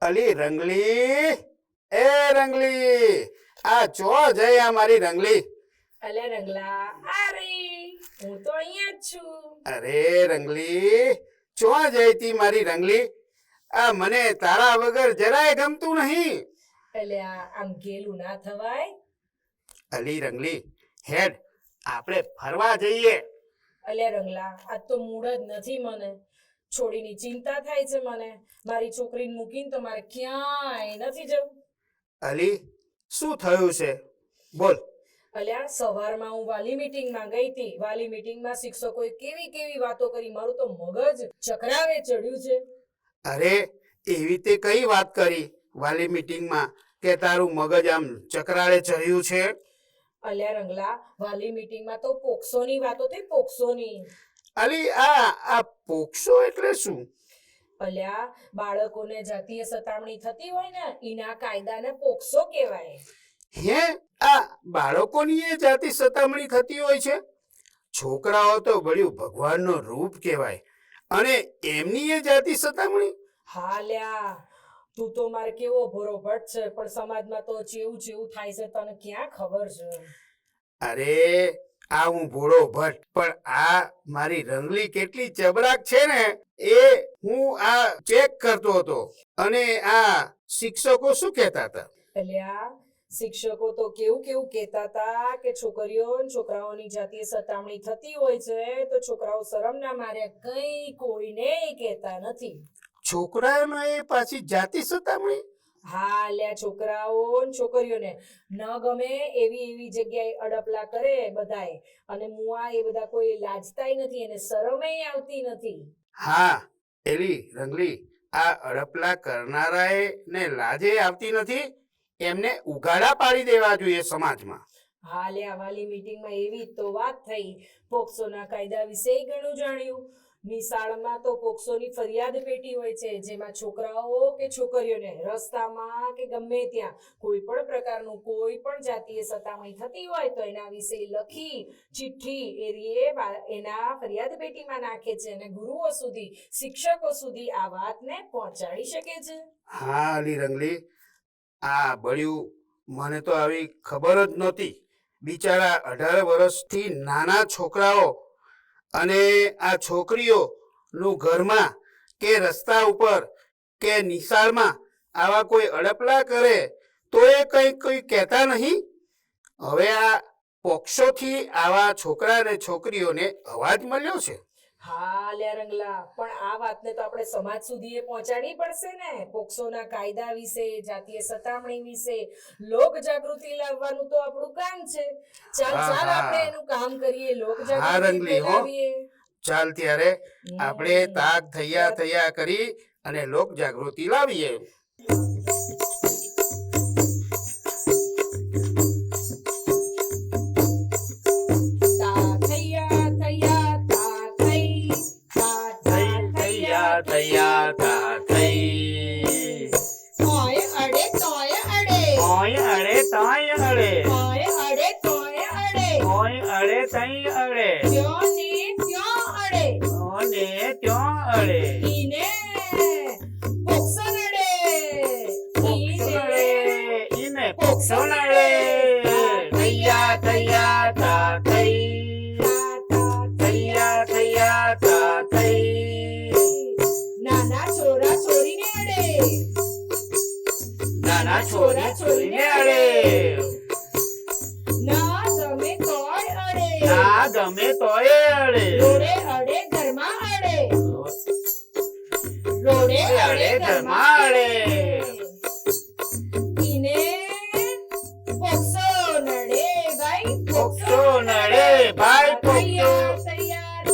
અલી રંગલી, એ રંગલી, આ ચો જઈ આ મારી રંગલી. અલે રંગલા, અરે હું તો અહીંયા જ છું. અરે રંગલી, ચો જઈ તી મારી રંગલી? આ મને તારા વગર જરાય ગમતું નહીં. એટલે આમ ગેલું ના થવાય. અલી રંગલી, હેડ આપણે ફરવા જઈએ. અલે રંગલા, આજ તો મૂડ જ નથી મને. છોડીની ચિંતા થાય છે મને. મારી છોકરીને મૂકીને તો મારે ક્યાંય નથી જવું. અલી શું થયું છે બોલ. અલ્યા સવારમાં હું વાલી મીટિંગમાં ગઈ હતી. વાલી મીટિંગમાં શિક્ષકોએ કેવી કેવી વાતો કરી. મારું તો મગજ ચકરાવે ચડ્યું છે. અરે એવી તે કઈ વાત કરી વાલી મીટિંગમાં કે તારું મગજ આમ ચકરાળે ચડ્યું છે? અલ્યા રંગલા, વાલી મીટિંગમાં તો પોક્સોની વાતો થઈ, પોક્સોની. અલી આ પોક્સો એટલે શું? અલ્યા બાળકોને જાતીય સતામણી થતી હોય ને એના કાયદાને પોક્સો કહેવાય. હે, આ બાળકોની એ જાતિ સતામણી થતી હોય છે? છોકરાઓ તો બળ્યું ભગવાનનો રૂપ કહેવાય અને એમની એ જાતિ સતામણી? હા લ્યા, તું તો મારે કેવો ભોરોભટ છે, પણ સમાજમાં તો ચેવું ચેવું થાય છે તને ક્યાં ખબર છે? અરે આ હું ભોળો ભટ્ટ, પણ આ મારી રંગલી કેટલી ચબરાક છે ને એ હું આ ચેક કરતો હતો. અને આ શિક્ષકો શું કહેતા હતા? અલ્યા શિક્ષકો તો કેવું કેવું કહેતા હતા કે છોકરીઓ અને છોકરાઓની જાતીય સતામણી થતી હોય છે તો છોકરાઓ શરમના મારે કઈ કોઈને કહેતા નથી. છોકરાઓનો એ પાછી જાતિ સતામણી? હા લ્યા, છોકરાઓ ને છોકરીઓને ન ગમે એવી એવી જગ્યાએ અડપલા કરે બધાય, અને મુઆ એ બધા કોઈ લાજતાય નથી અને શરમેય આવતી નથી. હા એલી રંગલી, આ અડપલા કરનારાએ ને લાજે આવતી નથી. એમને ઉઘાડા પાડી દેવા જોઈએ સમાજમાં. હા લ્યા, વાલી મીટિંગમાં એવી તો વાત થઈ. પોક્સોના કાયદા વિશે ઘણું જાણ્યું. નિશાળમાં તો પોક્સોની ફરિયાદ પેટી હોય છે જેમાં છોકરાઓ કે છોકરીઓને રસ્તામાં કે ગમે ત્યાં કોઈ પણ પ્રકારનું કોઈ પણ જાતીય સતામણી થતી હોય તો એના વિશે લખી ચિઠ્ઠી એના ફરિયાદ પેટીમાં નાખે છે અને ગુરુઓ સુધી, શિક્ષકો સુધી આ વાતને પહોંચાડી શકે છે. હા અલી રંગલી, આ બળ્યું મને તો આવી ખબર જ નહોતી. બિચારા 18 વર્ષથી નાના છોકરાઓ અને આ છોકરીઓનું ઘરમાં કે રસ્તા ઉપર કે નિશાળમાં આવા કોઈ અડપલા કરે તો એ કંઈ કહેતા નહીં. હવે આ પોક્સોથી આવા છોકરા અને છોકરીઓને અવાજ મળ્યો છે. હા લ્યા રંગલા, પણ આ વાતને તો આપણે સમાજ સુધી પહોંચાડવી પડશે ને. પોક્સોના કાયદા વિશે, જાતીય સતામણી વિશે લોક જાગૃતિ લાવવાનું તો આપણું કામ છે. ચાલ આપણે એનું કામ કરીએ, લોક જાગૃતિ લાવીએ. ચાલ ત્યારે આપણે તાક થયા કરી અને લોક જાગૃતિ લાવીએ. નાના છોરા છોરીને અડે, ના ગમે તોય અડે, રોડે અડે ઘરમાં અડે, ઈને પોક્સો નડે ભાઈ, પોક્સો નડે ભાઈ, પોક્સો તૈયાર